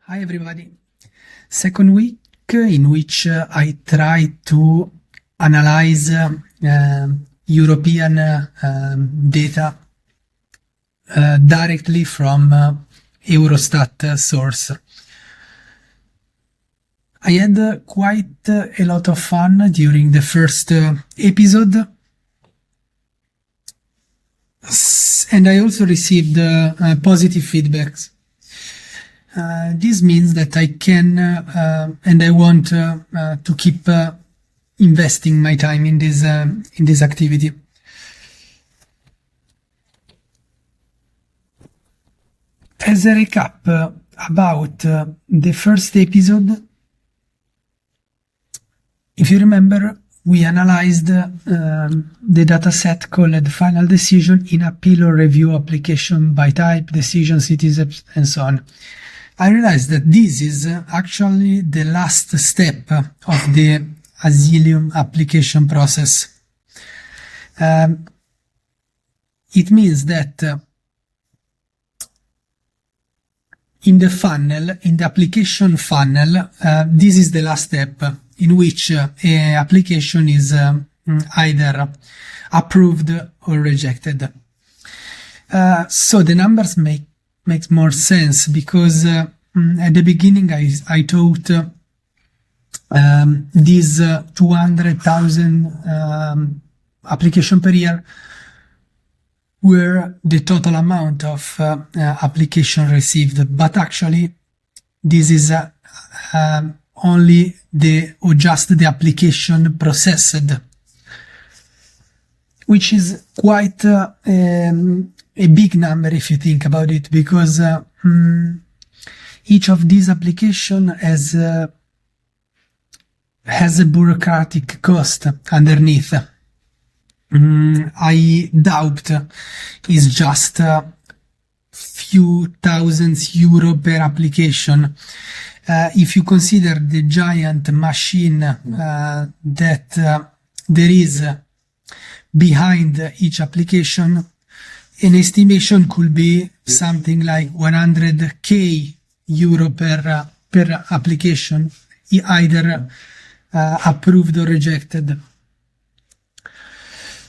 Hi everybody. Second week in which I try to analyze European data directly from Eurostat source. I had quite a lot of fun during the first episode, and I also received positive feedbacks. This means that I can and I want to keep investing my time in this activity. As a recap about the first episode, if you remember, we analyzed the dataset called final decision in appeal or review application by type, decision, citizens, and so on. I realized that this is actually the last step of the Asylum application process. It means that in the funnel, in the application funnel, this is the last step in which an application is either approved or rejected. So the numbers makes more sense because at the beginning I thought these 200,000 application per year were the total amount of application received, but actually this is only just the application processed, which is quite a big number if you think about it, because each of these applications has a bureaucratic cost underneath. I doubt it's just a few thousands euro per application. If you consider the giant machine that there is behind each application, an estimation could be something like 100k euro per application, either approved or rejected.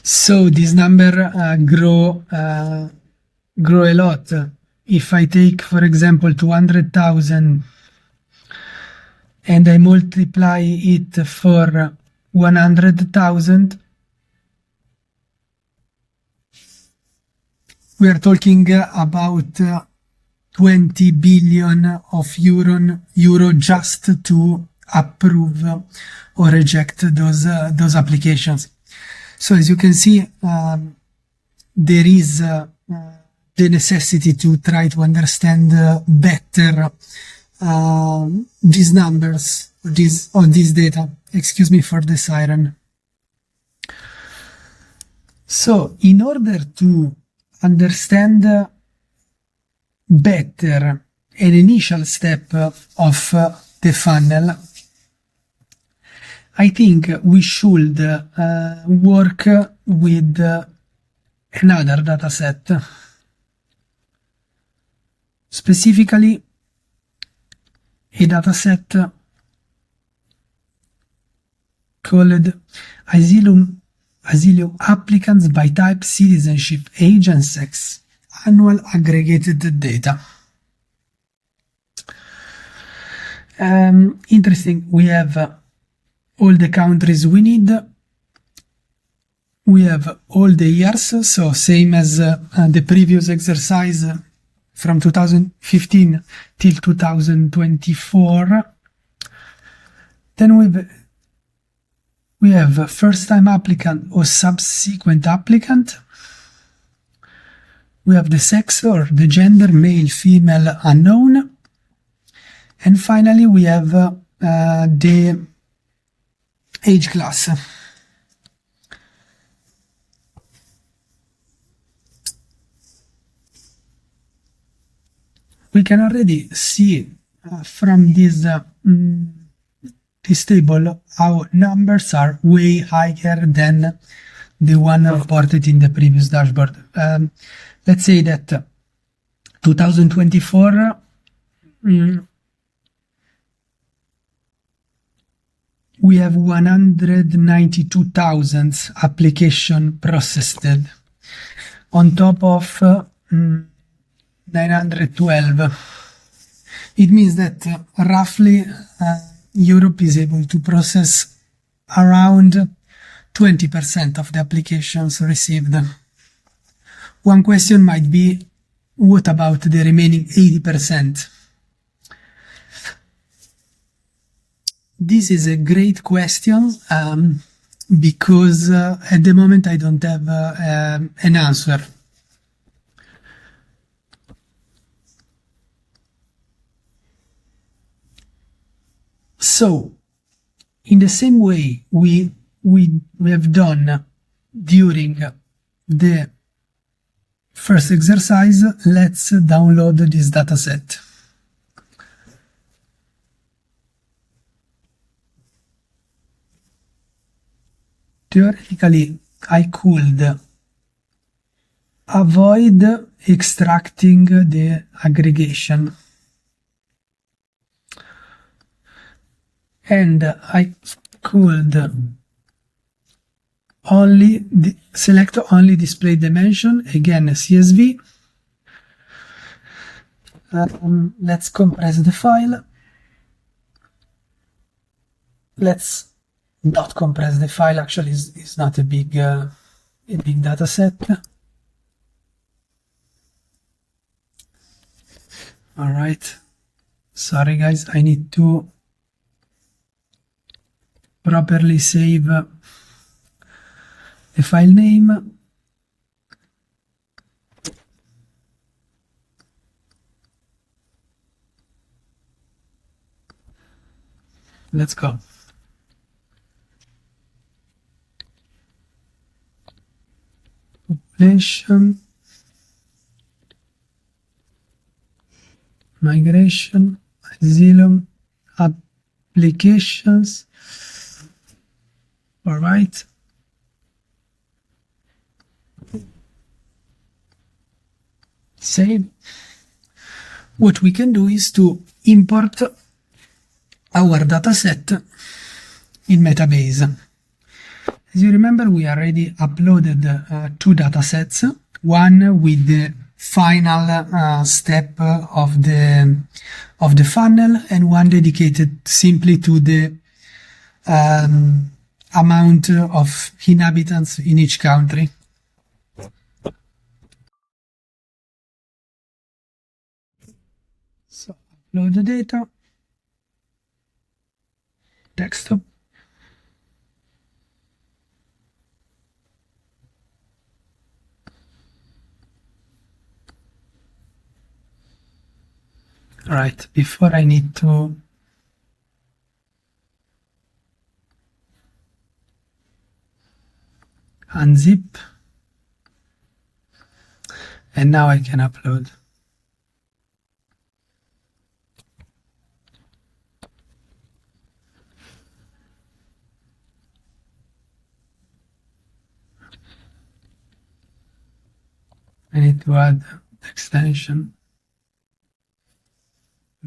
So this number grow a lot. If I take, for example, 200,000 and I multiply it for 100,000, we are talking about 20 billion of euro just to approve or reject those applications. So as you can see, there is the necessity to try to understand better these numbers, this data. Excuse me for the siren. So in order to understand better an initial step of the funnel, I think we should work with another dataset, specifically a dataset called Asylum applicants by type, citizenship, age and sex, annual aggregated data. Interesting, we have all the countries we need, we have all the years, so same as the previous exercise from 2015 till 2024. Then we have first-time applicant or subsequent applicant. We have the sex or the gender, male, female, unknown. And finally, we have the age class. We can already see from this table how numbers are way higher than the one reported in the previous dashboard. Let's say that 2024 we have 192,000 application processed on top of 912. It means that roughly Europe is able to process around 20% of the applications received. One question might be, what about the remaining 80%? This is a great question because at the moment I don't have an answer. So, in the same way we have done during the first exercise, let's download this dataset. Theoretically, I could avoid extracting the aggregation, and I could only select only display dimension, again CSV. Let's compress the file. Let's not compress the file, actually it's not a big data set. Alright, sorry guys, I need to properly save the file name. Let's go. Population, migration, asylum, applications. All right. Save. What we can do is to import our dataset in Metabase. As you remember, we already uploaded two datasets, one with the final step of the funnel, and one dedicated simply to the amount of inhabitants in each country. So upload the data, desktop. Alright, before I need to unzip, and now I can upload. I need to add the extension.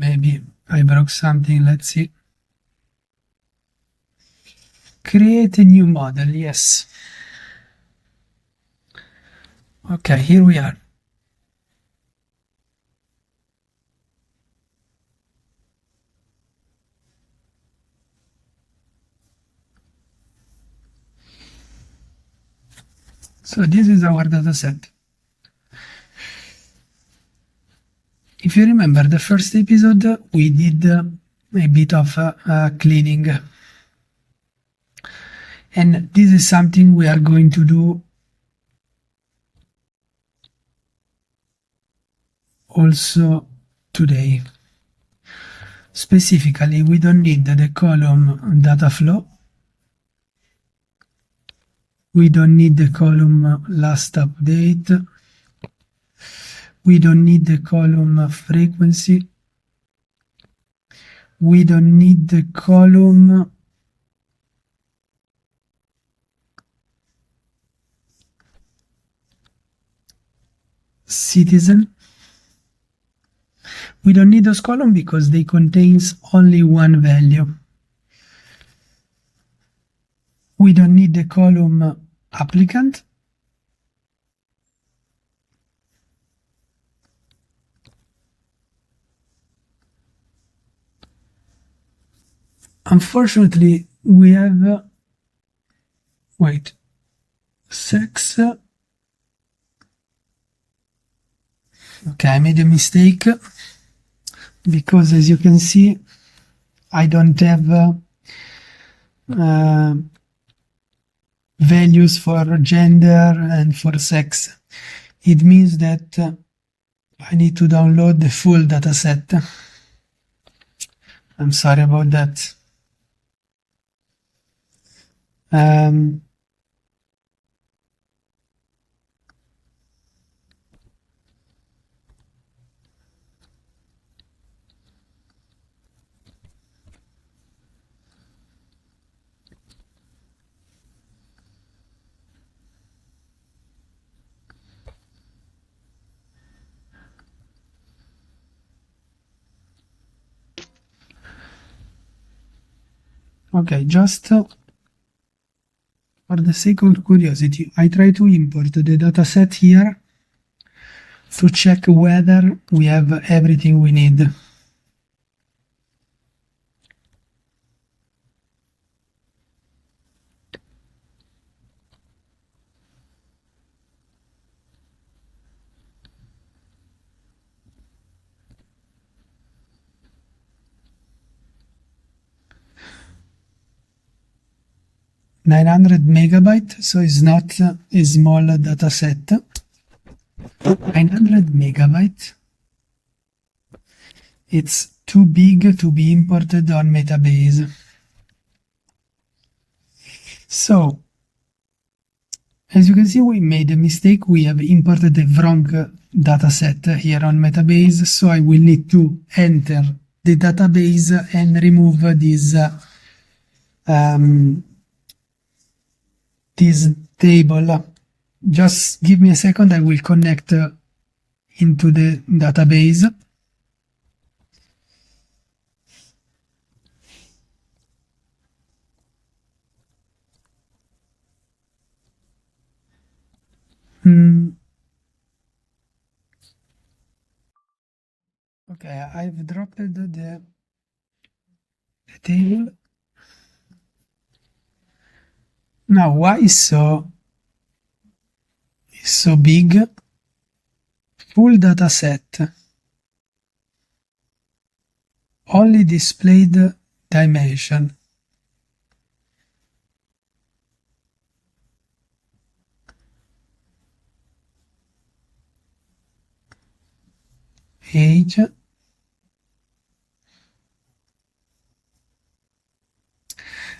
Maybe I broke something, let's see. Create a new model, yes. Okay, here we are. So this is our dataset. If you remember the first episode, we did a bit of cleaning. And this is something we are going to do also today. Specifically, we don't need the column data flow. We don't need the column last update. We don't need the column frequency. We don't need the column citizen. We don't need those columns because they contains only one value. we don't need the column applicant. Unfortunately, we have, sex. Okay, I made a mistake because, as you can see, I don't have values for gender and for sex. It means that I need to download the full dataset. I'm sorry about that. Okay, just for the sake of curiosity, I try to import the dataset here to check whether we have everything we need. (900 MB), so it's not a small dataset. 900 MB. It's too big to be imported on Metabase. So, as you can see, we made a mistake. We have imported the wrong dataset here on Metabase, so I will need to enter the database and remove this table. Just give me a second, I will connect into the database. Okay, I've dropped the table. Now, why is so big? Full dataset. Only displayed dimension. Age.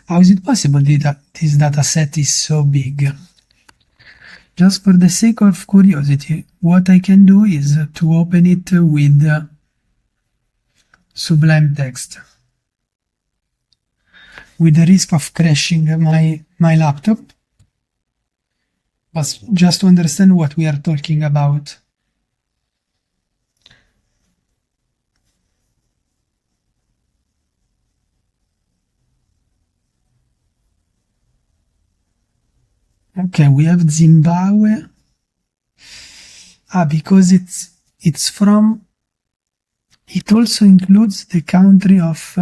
How is it possible that this dataset is so big? Just for the sake of curiosity, what I can do is to open it with Sublime Text. With the risk of crashing my laptop, but just to understand what we are talking about. Okay, we have Zimbabwe. Because it's from. It also includes the country of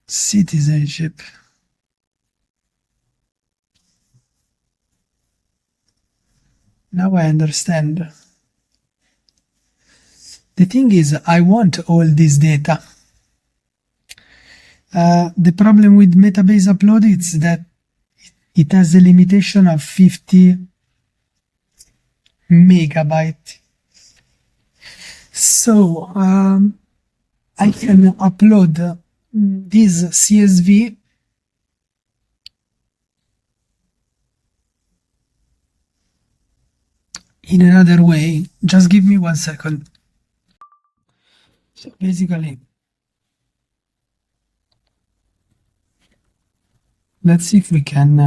citizenship. Now I understand. The thing is, I want all this data. The problem with Metabase upload is that it has a limitation of 50 megabytes. So I can upload this CSV in another way. Just give me 1 second. So basically, let's see if we can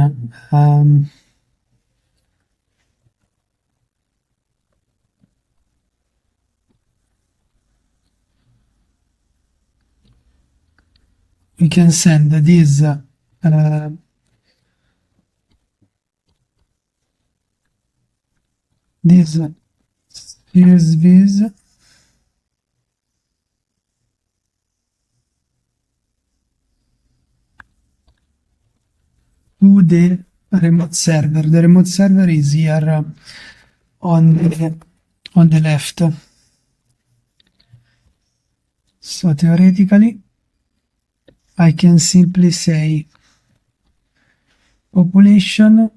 we can send this these CSVs to the remote server. The remote server is here on the left. So theoretically, I can simply say population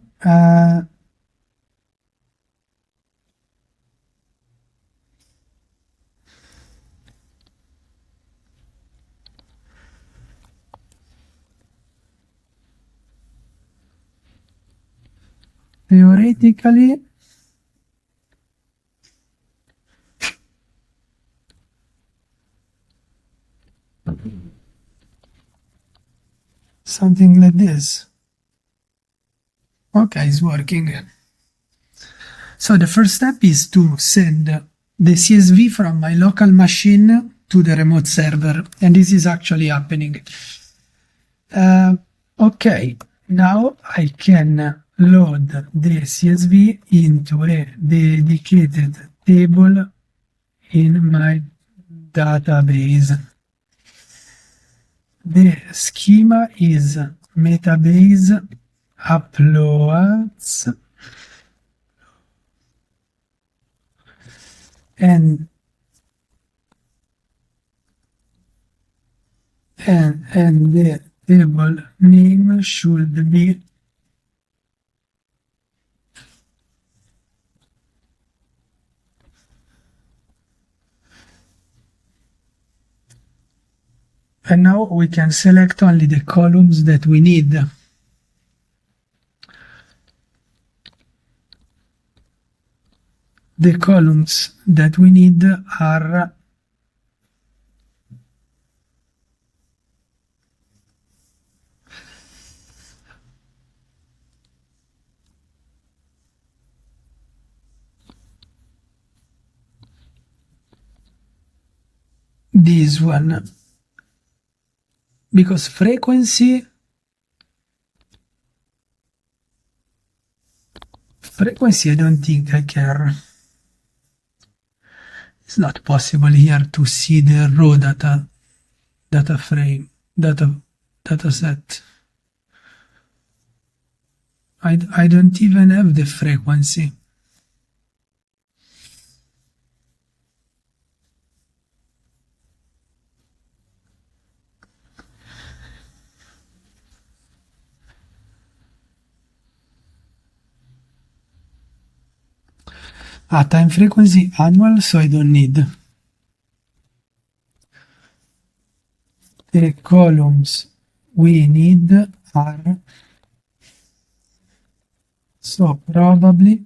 theoretically something like this. Okay, it's working. So the first step is to send the CSV from my local machine to the remote server, and this is actually happening. Okay, now I can load the CSV into a dedicated table in my database. The schema is Metabase uploads and the table name should be and now we can select only the columns that we need. The columns that we need are this one, because frequency I don't think I care. It's not possible here to see the raw data frame, data set. I don't even have the frequency. Time frequency annual, so I don't need. The columns we need are, so probably,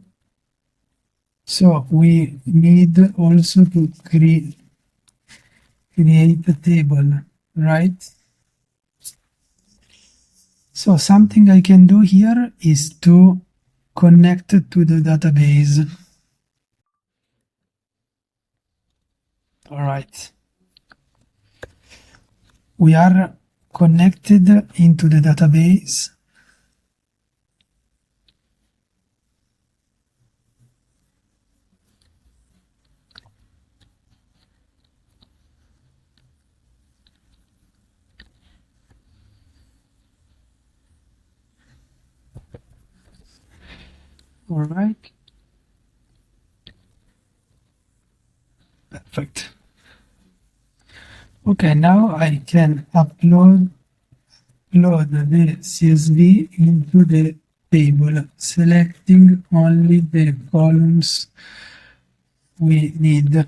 so we need also to create a table, right? So something I can do here is to connect to the database. All right. We are connected into the database. All right. Perfect. Okay, now I can upload the CSV into the table, selecting only the columns we need.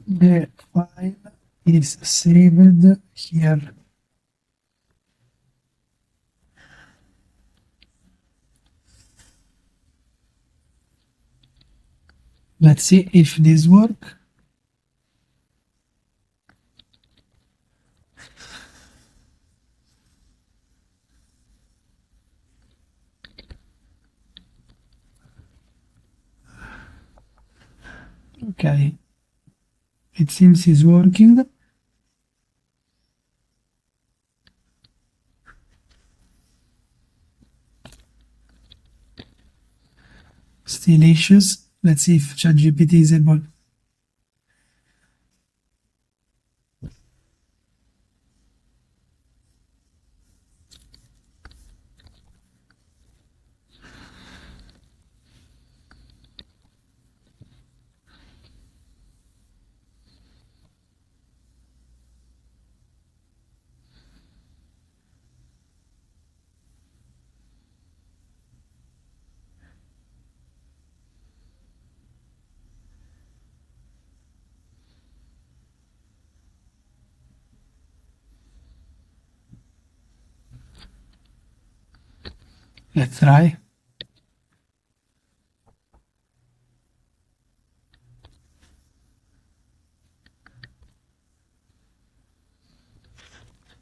The file is saved here. Let's see if this works. Okay, it seems it's working. Still issues. Let's see if ChatGPT is able. Let's try.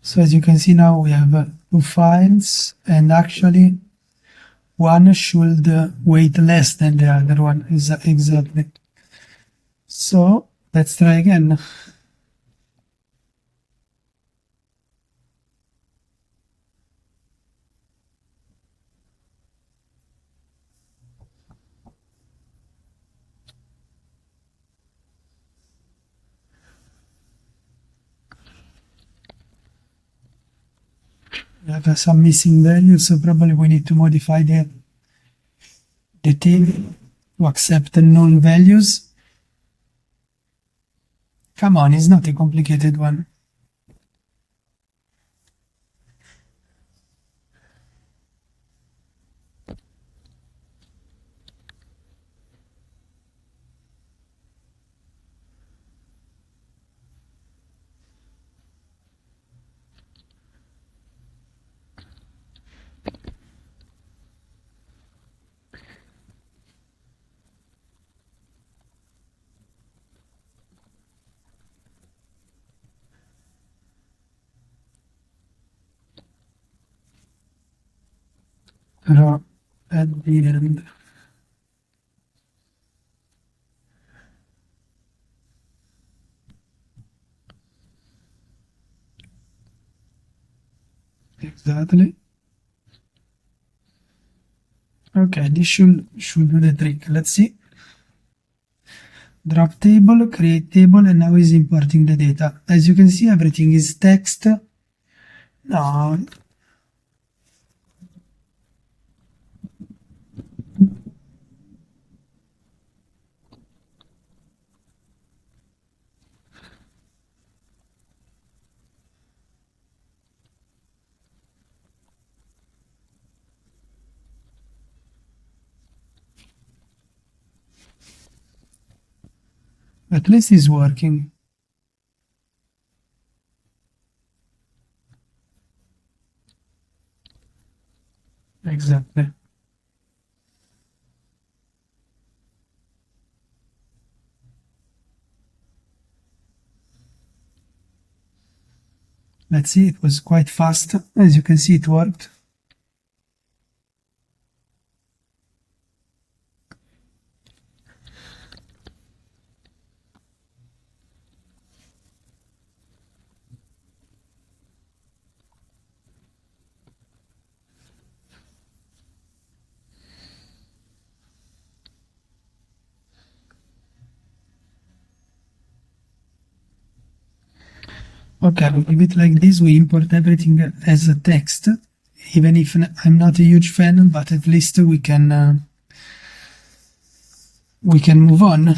So as you can see now we have two files, and actually one should weight less than the other one. Exactly. So let's try again. We have some missing values, so probably we need to modify the table to accept the null values. Come on, it's not a complicated one. Raw at the end. Exactly. Okay, this should do the trick. Let's see. Drop table, create table, and now is importing the data. As you can see, everything is text. No, at least it's working. Exactly. Let's see, it was quite fast. As you can see, it worked. Okay, we leave it like this. We import everything as a text, even if I'm not a huge fan, but at least we can move on.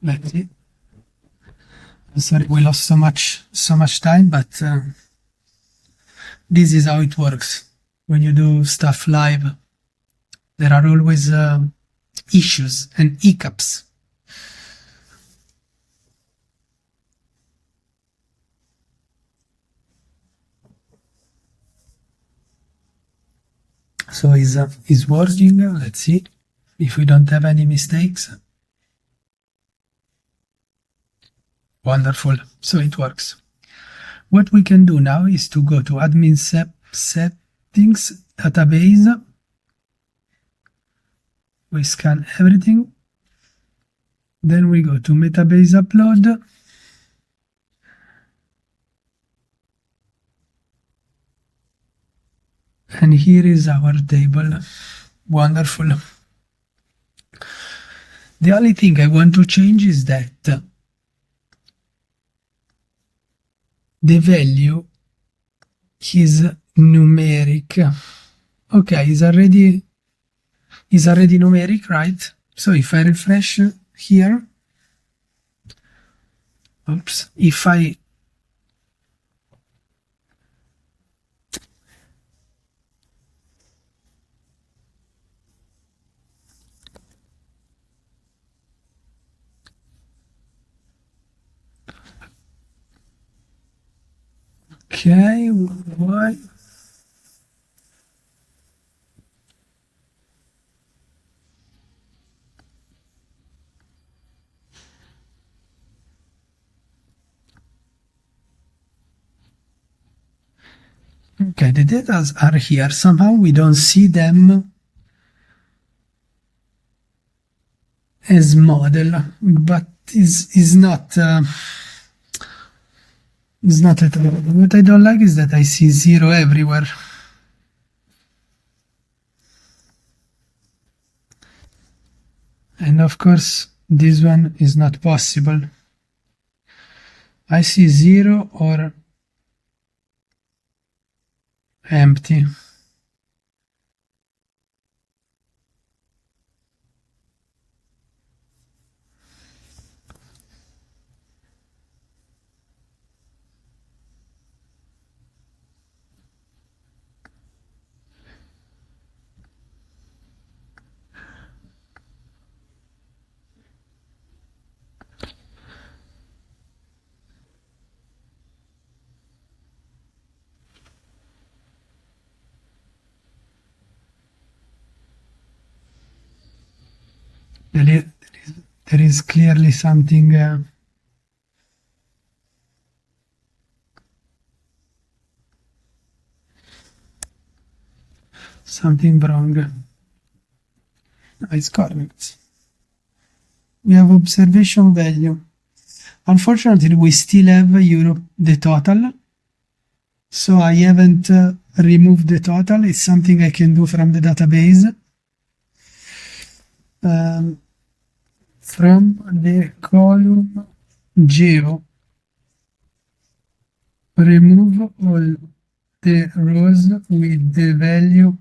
Let's see. I'm sorry we lost so much time, but this is how it works. When you do stuff live, there are always issues and hiccups. So is working. Let's see if we don't have any mistakes. Wonderful. So it works. What we can do now is to go to admin settings, database. We scan everything. Then we go to Metabase upload. And here is our table. Wonderful. The only thing I want to change is that the value is numeric. Okay, is already numeric, right? So if I refresh here, oops, if I okay, why? Okay, the data are here. Somehow we don't see them as model, but is not at all. What I don't like is that I see 0 everywhere. And of course, this one is not possible. I see 0 or empty. There is clearly something wrong. No, it's correct. We have observation value. Unfortunately, we still have the total. So I haven't removed the total. It's something I can do from the database. From the column geo, remove all the rows with the value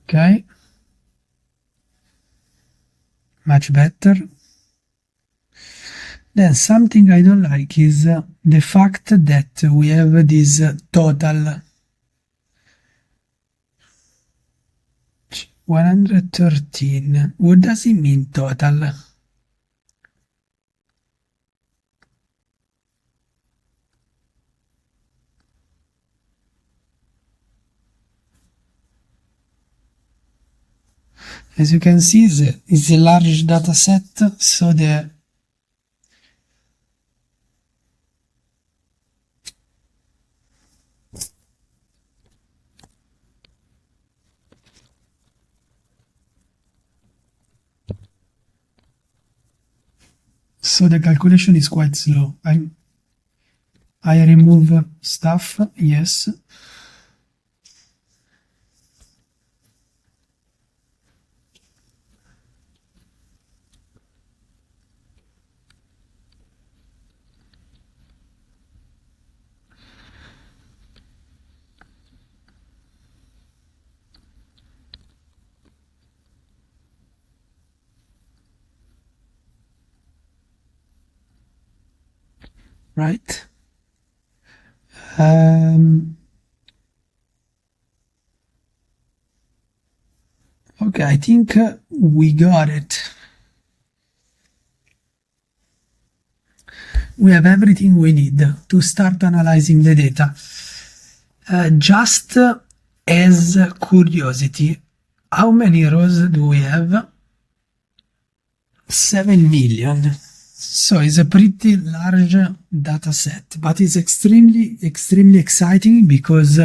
okay, much better. Then something I don't like is the fact that we have this total 113. What does it mean, total? As you can see, it's a large data set, so the calculation is quite slow. I remove stuff, yes. right? Okay, I think we got it. We have everything we need to start analyzing the data. Just as curiosity, how many rows do we have? 7 million. So it's a pretty large data set, but it's extremely exciting because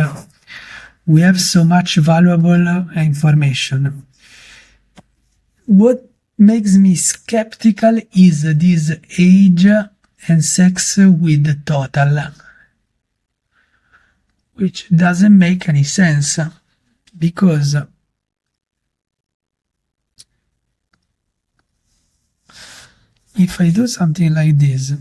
we have so much valuable information. What makes me skeptical is this age and sex with the total, which doesn't make any sense because if I do something like this,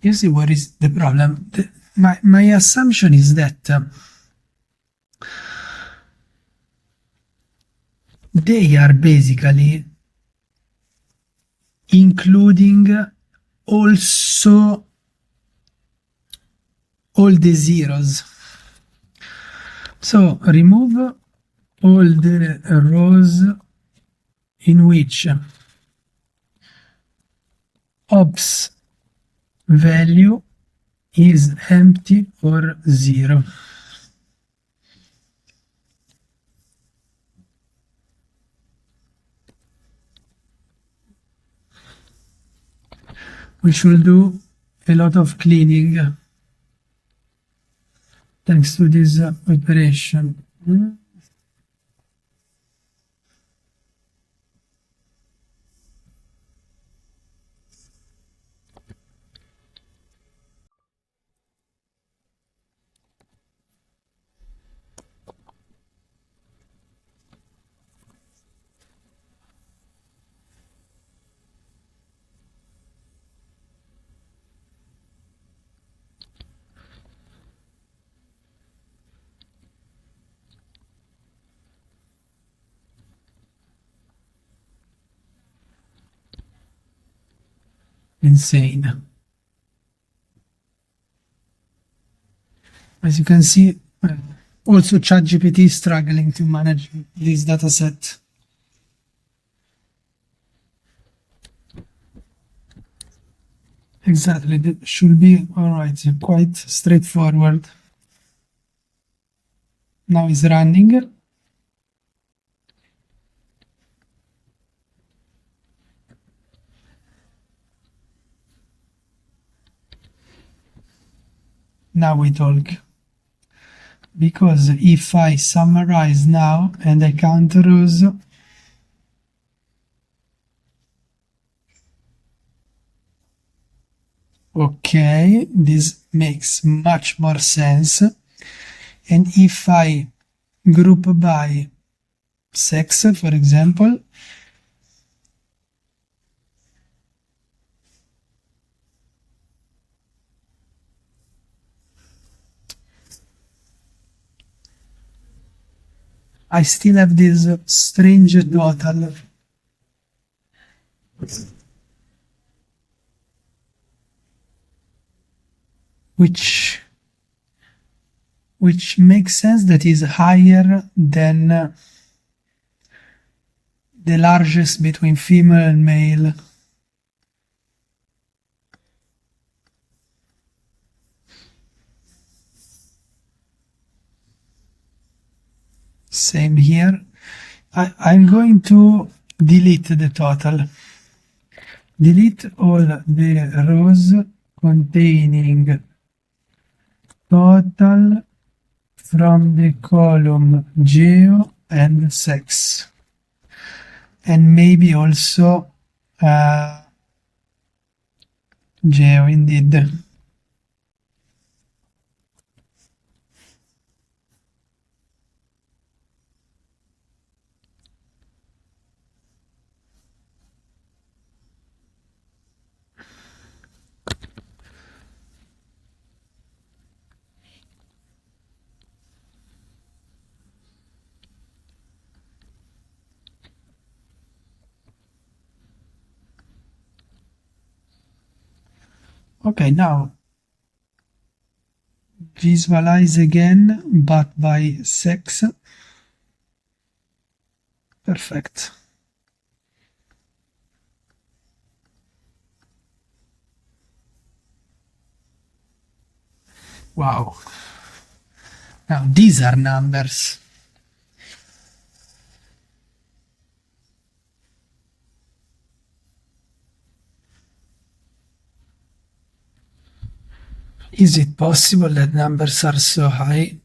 you see what is the problem? My assumption is that they are basically including also all the zeros. So remove all the rows in which ops value is empty or zero. We should do a lot of cleaning thanks to this operation. Insane. As you can see, also ChatGPT is struggling to manage this dataset. Exactly, that should be alright, quite straightforward. Now it's running. Now we talk. Because if I summarize now and I count rows, okay, this makes much more sense. And if I group by sex, for example, I still have this strange total. Which makes sense that is higher than the largest between female and male. Same here. I'm going to delete the total. Delete all the rows containing total from the column geo and sex. and maybe also geo indeed. Okay, now visualize again, but by sex. Perfect. Wow. Now these are numbers. Is it possible that numbers are so high?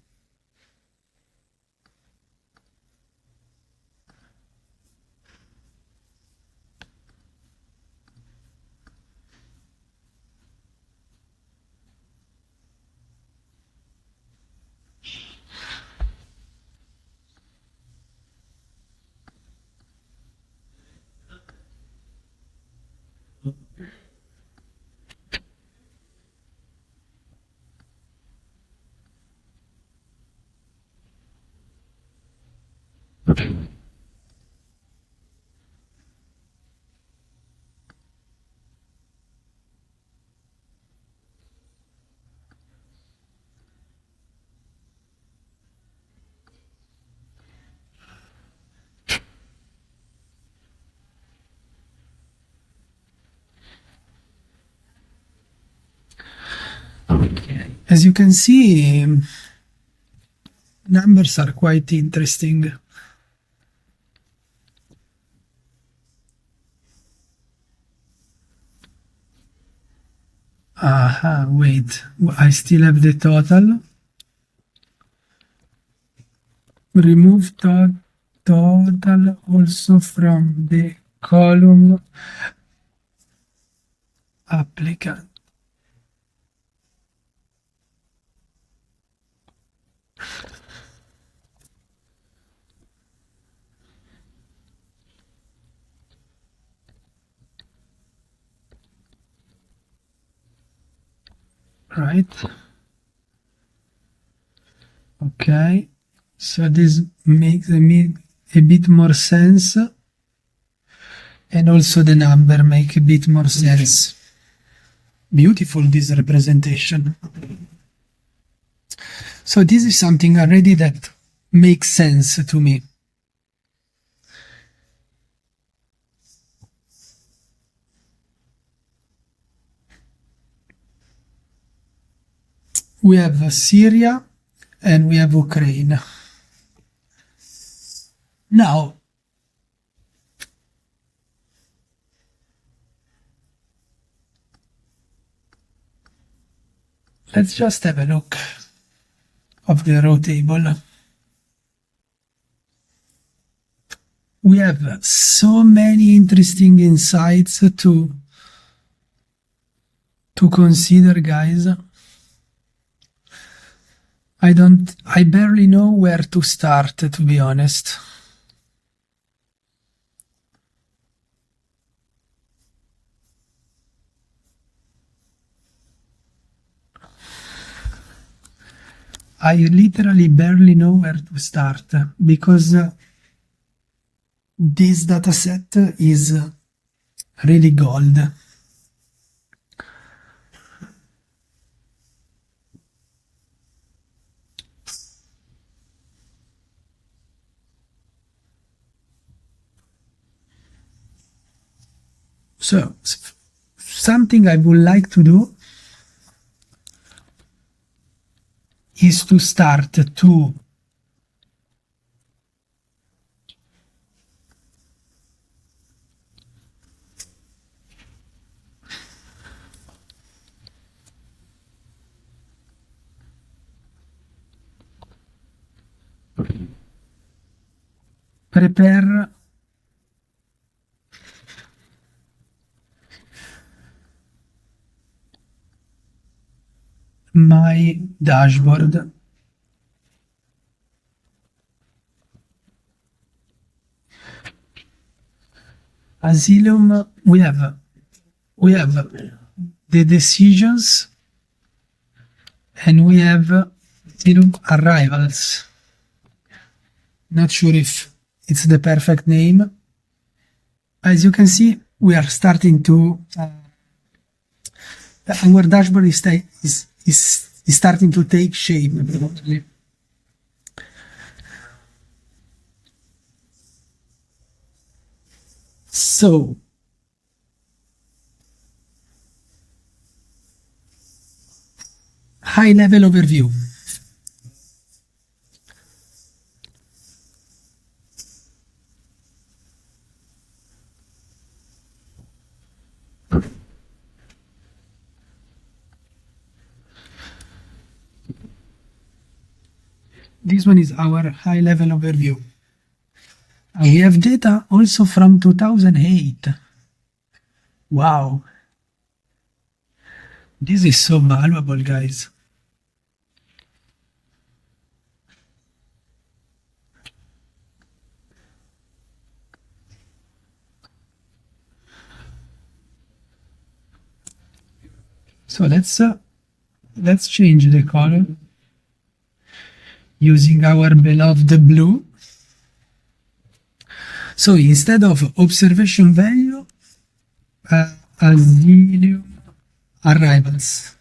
Okay. As you can see, numbers are quite interesting. Aha, wait, I still have the total. Remove total also from the column applicant. Right? Okay, so this makes a bit more sense, and also the number make a bit more sense. Beautiful, this representation. So this is something already that makes sense to me. We have Syria and we have Ukraine. Now, let's just have a look of the row table. We have so many interesting insights to consider, guys. I barely know where to start, to be honest. I literally barely know where to start because this dataset is really gold. So, something I would like to do is to start to prepare my dashboard. Asylum, we have the decisions, and we have Asylum arrivals. Not sure if it's the perfect name. As you can see, we are starting to our dashboard is starting to take shape. So high level overview. This one is our high level overview. We have data also from 2008. Wow. This is so valuable, guys. So let's change the color using our beloved blue. So instead of observation value, Asylum arrivals.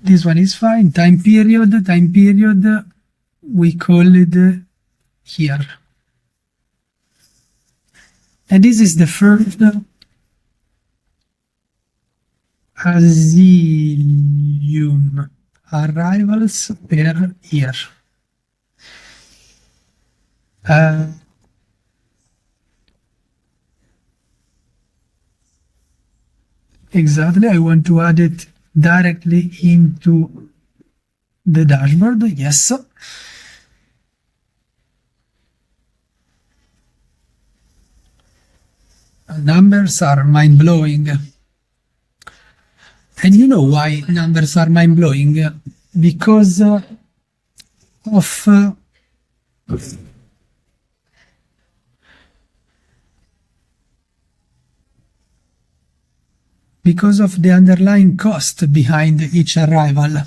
This one is fine. Time period, we call it here. And this is the first Asylum arrivals per year. Exactly, I want to add it directly into the dashboard. Yes. Numbers are mind-blowing. And you know why numbers are mind-blowing? Because of the underlying cost behind each arrival.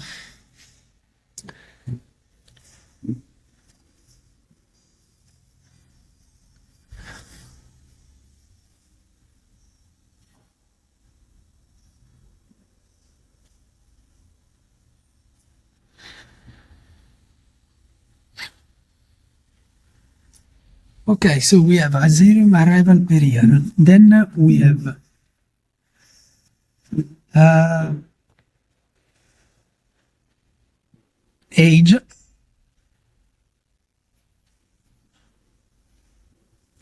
Okay, so we have Asylum arrival per year. Then we have age,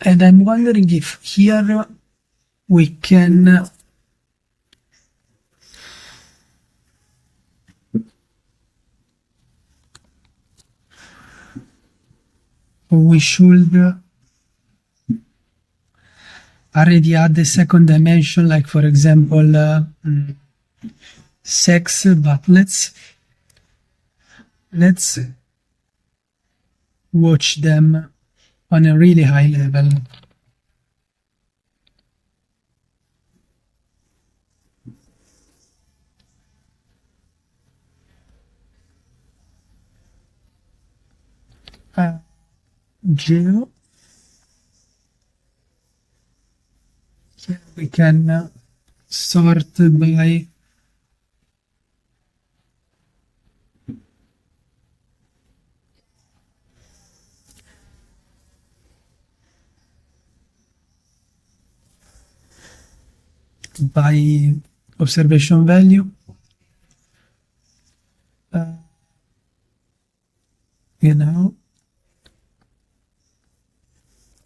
and I'm wondering if here we can we should already add the second dimension, like for example sex, but let's watch them on a really high level. Geo. Here we can sort by observation value. You know,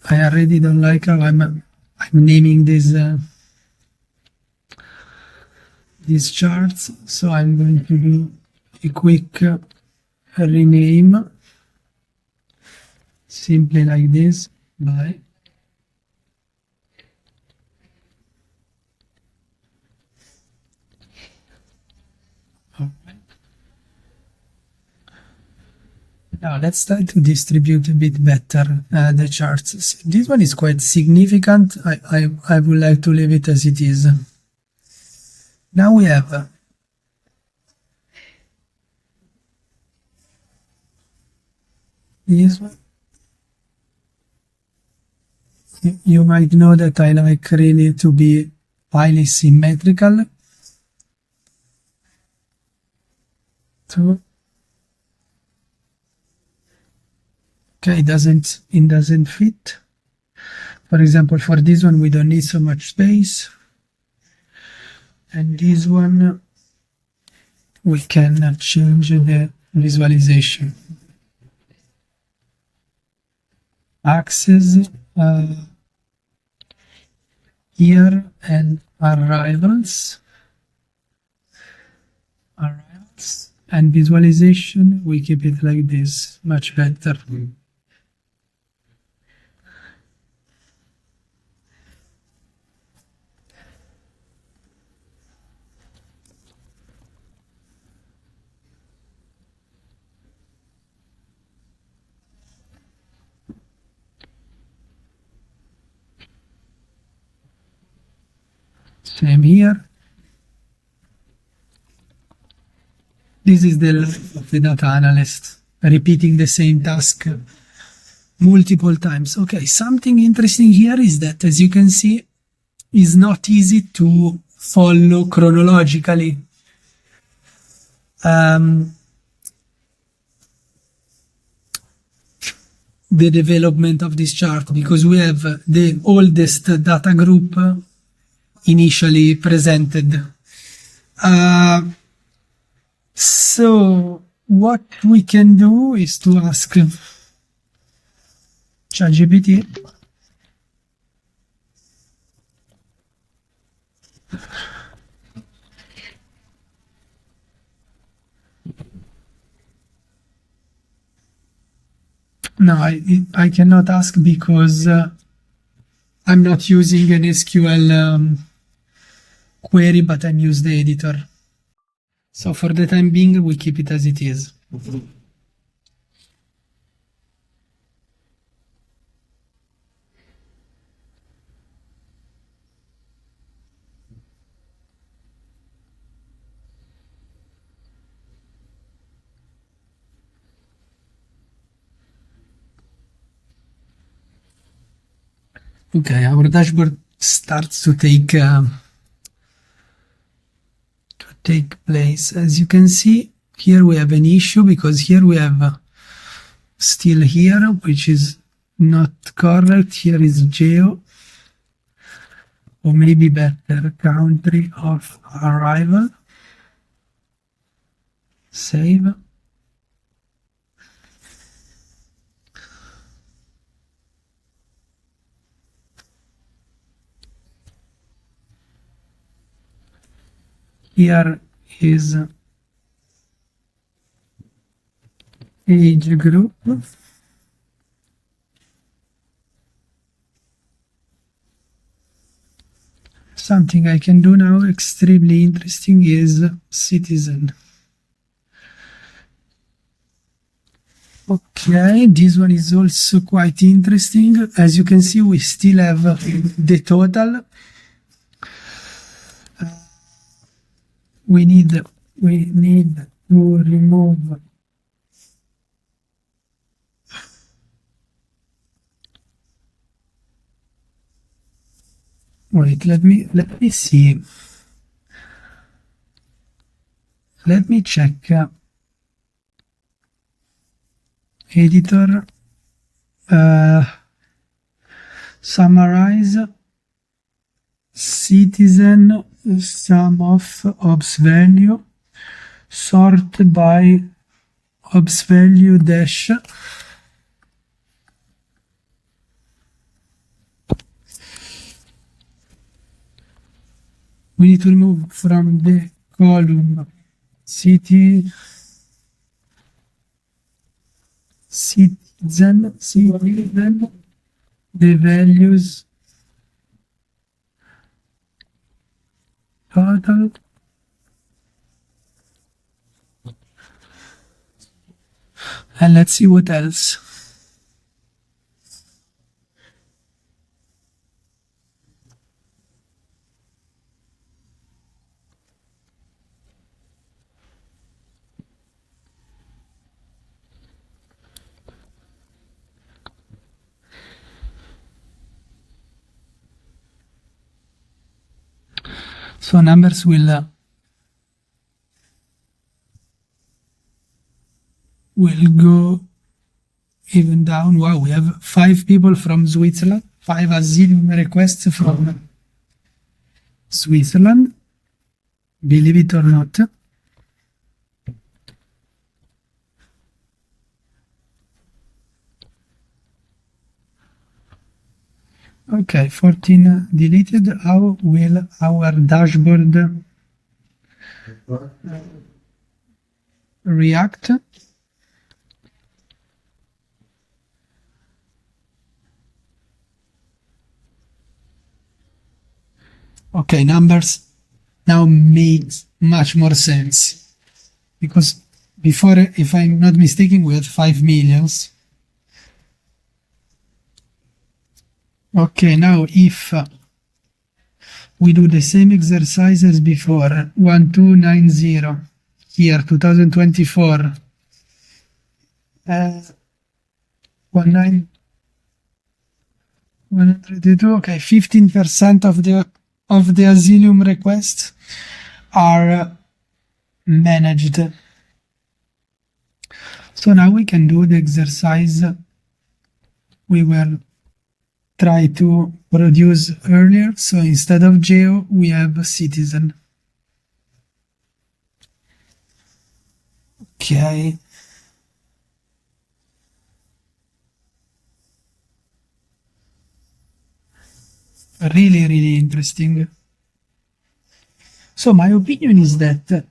I already don't like how I'm naming these charts, so I'm going to do a quick rename, simply like this, by Now let's try to distribute a bit better the charts. This one is quite significant. I would like to leave it as it is. Now we have this one. You might know that I like really to be highly symmetrical. Okay, it doesn't fit. For example, for this one we don't need so much space, and this one we can change the visualization. Access here and arrivals, and visualization we keep it like this, much better. Same here. This is the life of the data analyst, repeating the same task multiple times. Okay, something interesting here is that, as you can see, it's not easy to follow chronologically. The development of this chart, because we have the oldest data group initially presented. So what we can do is to ask ChatGPT no, I cannot ask because I'm not using an SQL query, but I'm using the editor. So for the time being, we keep it as it is. Okay, our dashboard starts to take place. As you can see, here we have an issue because here we have still here, which is not correct. Here is geo, or maybe better, country of arrival. Save. Here is age group. Something I can do now, extremely interesting, is citizen. Okay, this one is also quite interesting. As you can see, we still have the total. We need to remove wait, let me see. Let me check editor, summarize citizen, sum of ops value, sort by ops value dash. We need to remove from the column citizen, the values total And let's see what else. So numbers will go even down. Wow, we have 5 people from Switzerland, 5 asylum requests from Switzerland, believe it or not. Okay, 14 deleted. How will our dashboard react? Okay, numbers now makes much more sense. Because before, if I'm not mistaken, we had 5 millions. Okay, now if we do the same exercise as before, 1290, here 2024, 132, okay, 15% of the asylum requests are managed. So now we can do the exercise we were try to produce earlier. So instead of geo, we have citizen. Okay. Really, really interesting. So my opinion is that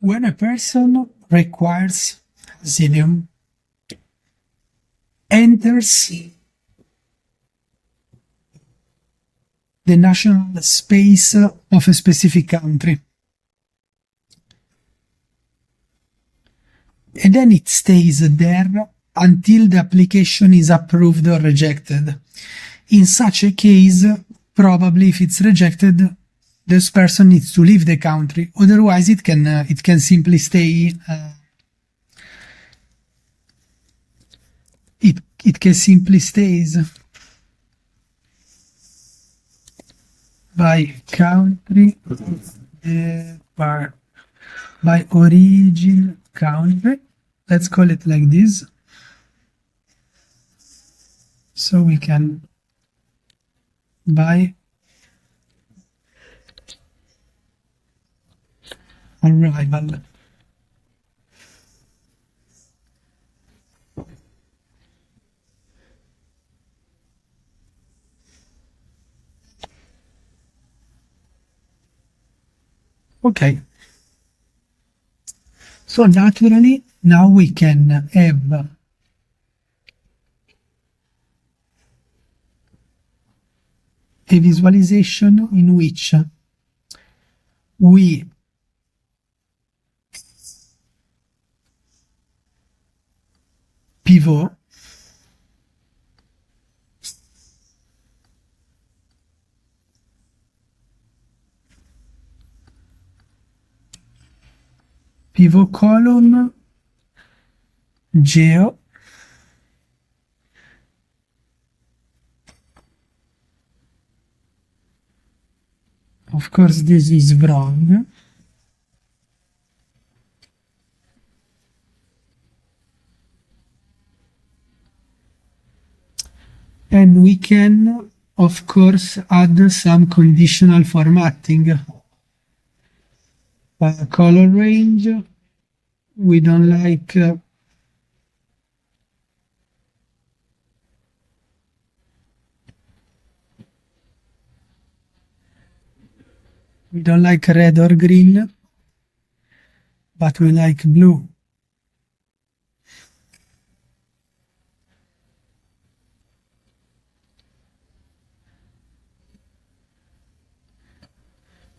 when a person requires asylum, enters the national space of a specific country, and then it stays there until the application is approved or rejected. In such a case, probably if it's rejected, this person needs to leave the country. Otherwise, it can simply stay. It can simply stays by country, by origin country. Let's call it like this. So we can by arrival. Okay. So naturally, now we can have a visualization in which we pivot column geo of course this is wrong, and we can of course add some conditional formatting. Color range, we don't like red or green, but we like blue.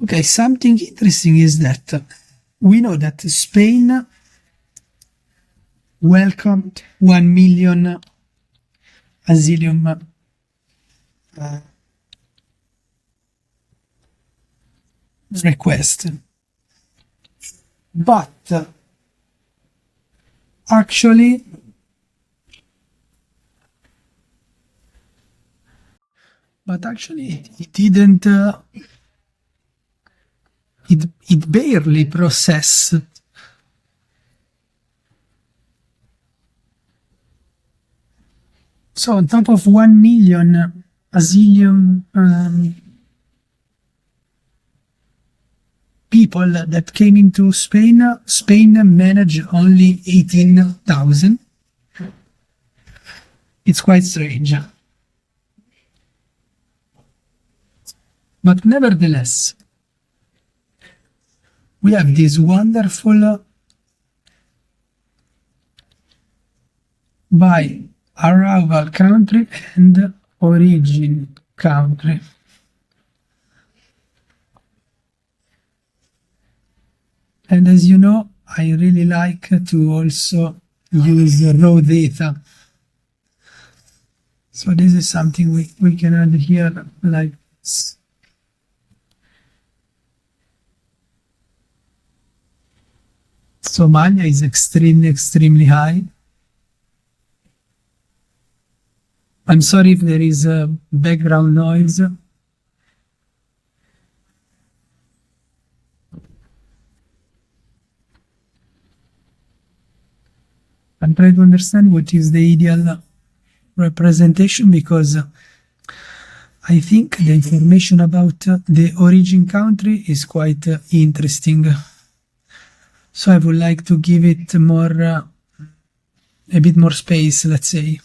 Okay, something interesting is that we know that Spain welcomed 1 million asylum requests. But actually, it didn't. It barely processed. So on top of 1 million asylum people that came into Spain, Spain managed only 18,000. It's quite strange. But nevertheless, we have this wonderful by arrival country and origin country. And as you know, I really like to also use raw data. So this is something we can add here like this. Somalia is extremely high. I'm sorry if there is a background noise. I'm trying to understand what is the ideal representation, because I think the information about the origin country is quite interesting. So I would like to give it more, a bit more space, let's say.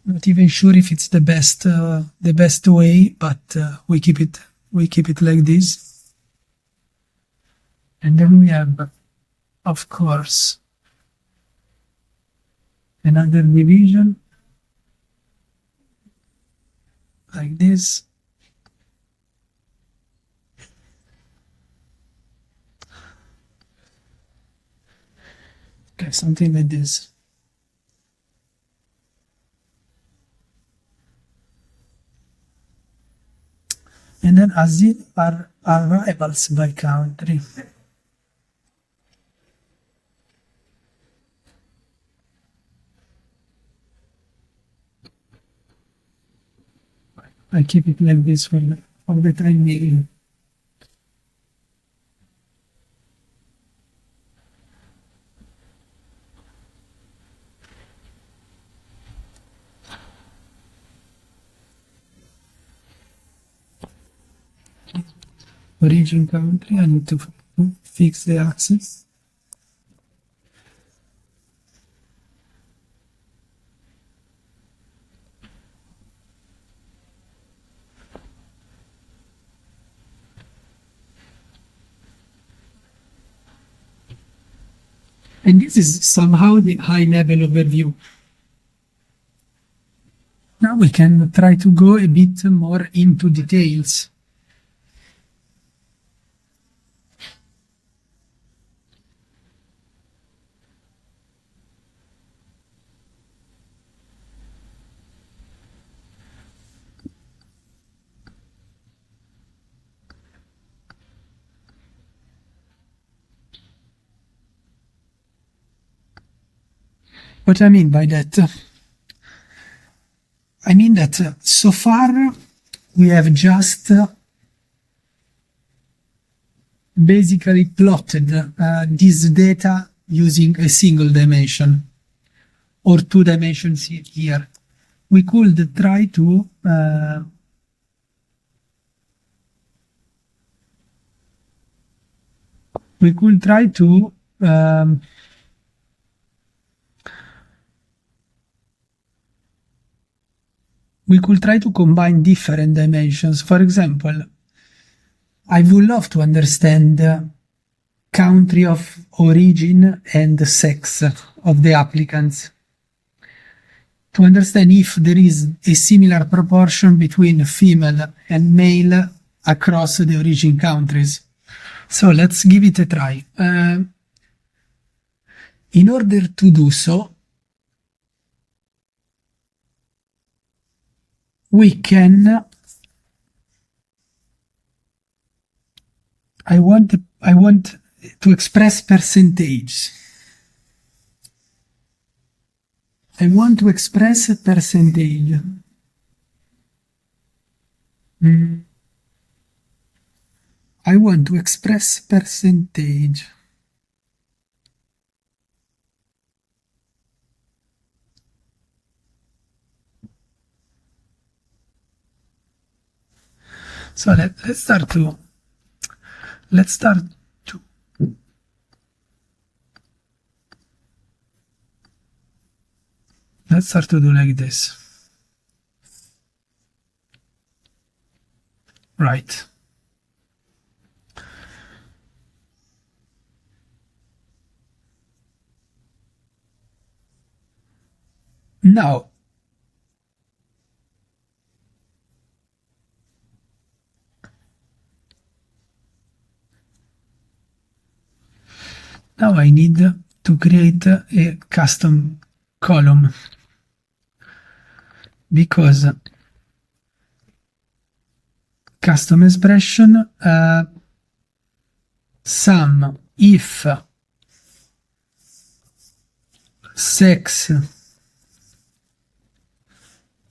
Not even sure if it's the best way, but we keep it like this. And then we have, of course, another division like this. Okay, something like this. And then asylum arrivals by country. I keep it like this for the time being. Origin country, I need to fix the axis. And this is somehow the high level overview. Now we can try to go a bit more into details. What I mean by that? I mean that so far we have just basically plotted this data using a single dimension or 2 dimensions here. We could try to combine different dimensions. For example, I would love to understand country of origin and sex of the applicants. to understand if there is a similar proportion between female and male across the origin countries. So let's give it a try. In order to do so, we can I want to express percentage. I want to express a percentage. I want to express percentage. So let's start to do like this. Right. Now, I need to create a custom column, because custom expression sum if sex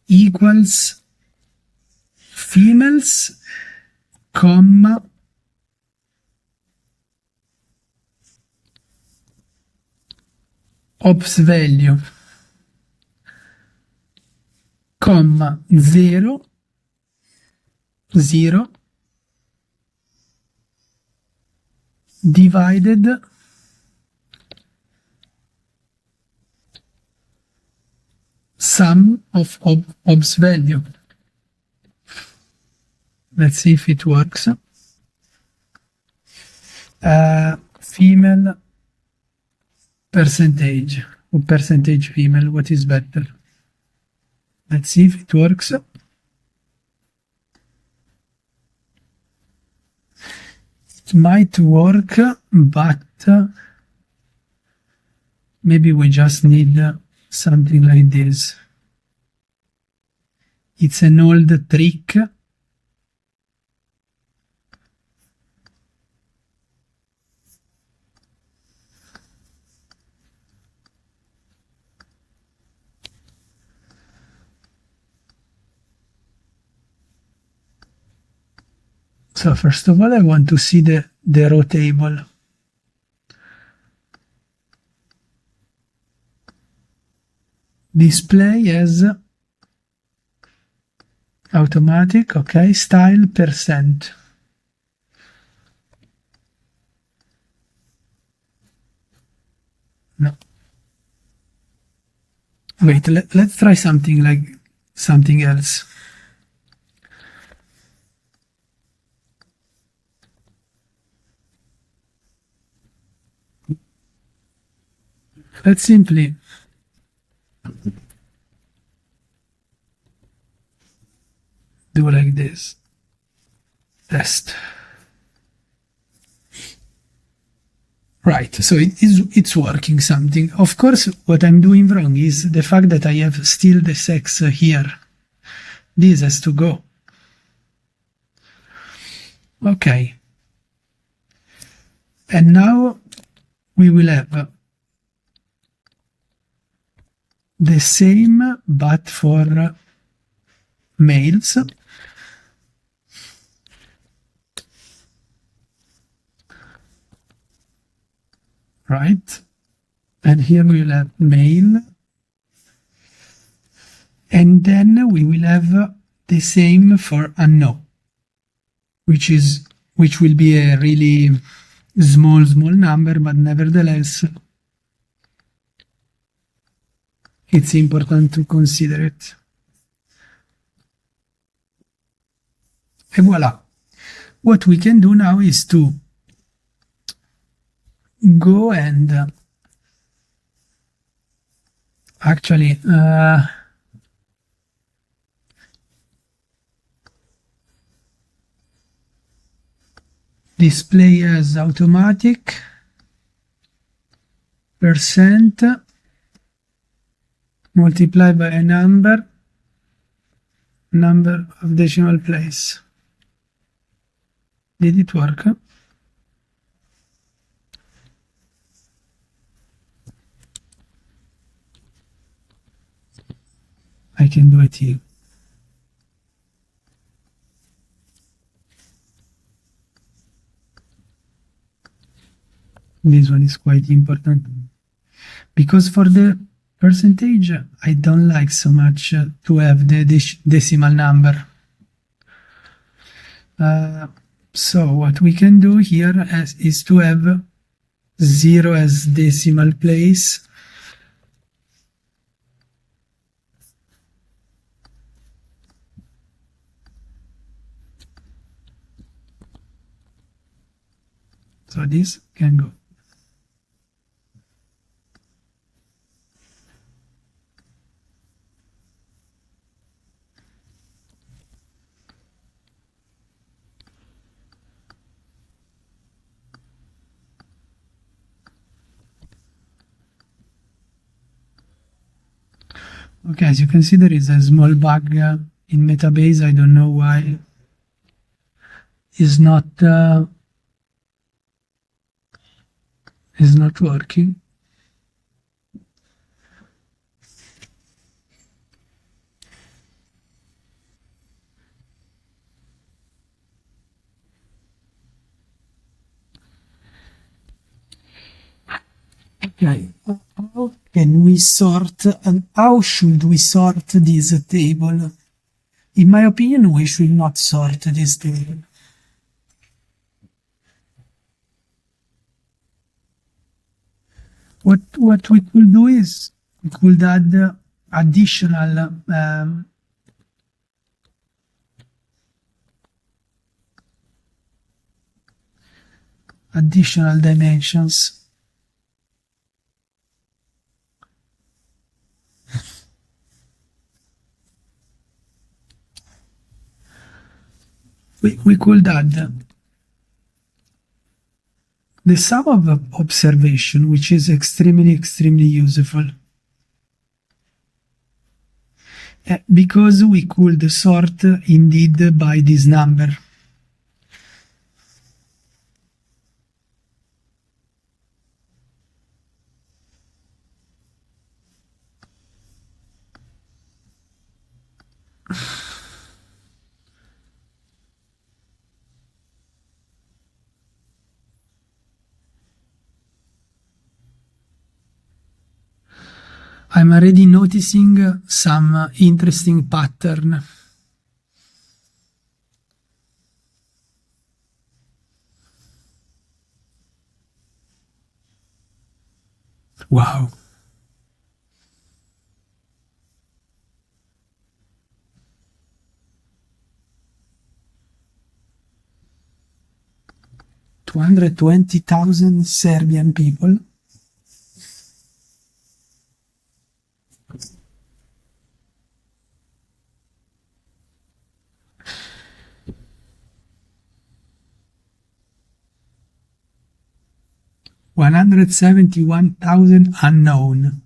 equals females, comma, ops value, comma, 0, divided sum of ops value. Let's see if it works. Female percentage, or percentage female, what is better? Let's see if it works. It might work, but maybe we just need something like this. It's an old trick. So first of all, I want to see the row table. Display as automatic, okay, style percent. No. Wait, let's try something else. Let's simply do like this. Test. Right, so it's working something. Of course, what I'm doing wrong is the fact that I have still the sex here. This has to go. Okay. And now we will have the same, but for males. Right? And here we will have male. And then we will have the same for unknown, which will be a really small number, but nevertheless it's important to consider it. And voila. What we can do now is to go and actually display as automatic, percent, multiply by a number of decimal place. Did it work? I can do it here. This one is quite important because for the percentage I don't like so much to have the decimal number. So what we can do here is to have 0 as decimal place. So this can go. Okay, as you can see, there is a small bug in Metabase. I don't know why it's not working. Okay, how can we sort and how should we sort this table? In my opinion, we should not sort this table. What we could do is we could add additional dimensions. We could add the sum of observation, which is extremely useful, because we could sort indeed by this number. I'm already noticing some interesting pattern. Wow. $220,000 Serbian people. $171,000 unknown.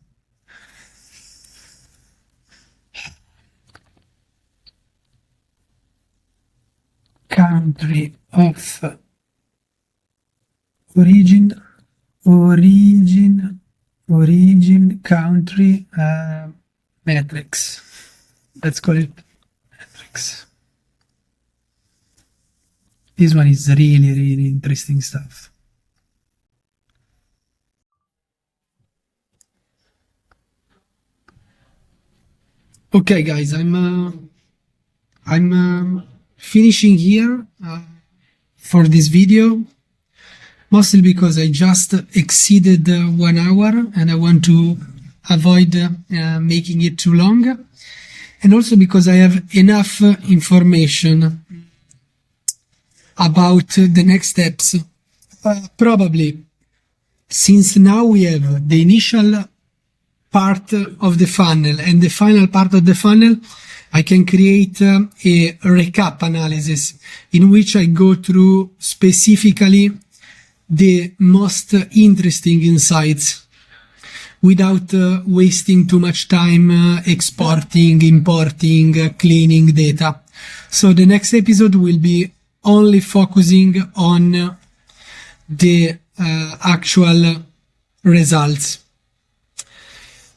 Country of origin, country, metrics. Let's call it metrics. This one is really interesting stuff. Okay, guys, I'm finishing here for this video, mostly because I just exceeded 1 hour and I want to avoid making it too long, and also because I have enough information about the next steps. Probably, since now we have the initial part of the funnel and the final part of the funnel, I can create a recap analysis in which I go through specifically the most interesting insights without wasting too much time exporting, importing, cleaning data. So the next episode will be only focusing on the actual results.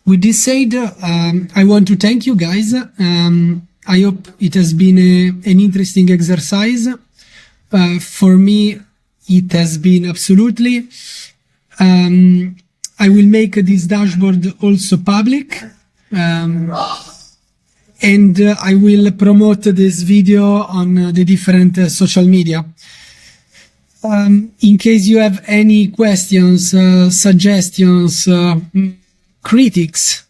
With this said, I want to thank you guys. I hope it has been an interesting exercise. For me, it has been absolutely. I will make this dashboard also public. And I will promote this video on the different social media. In case you have any questions, suggestions, critics,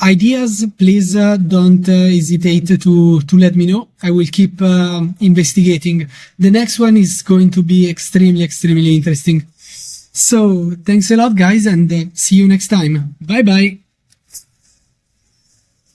ideas, please don't hesitate to let me know. I will keep investigating. The next one is going to be extremely interesting. So thanks a lot, guys, and see you next time. Bye bye.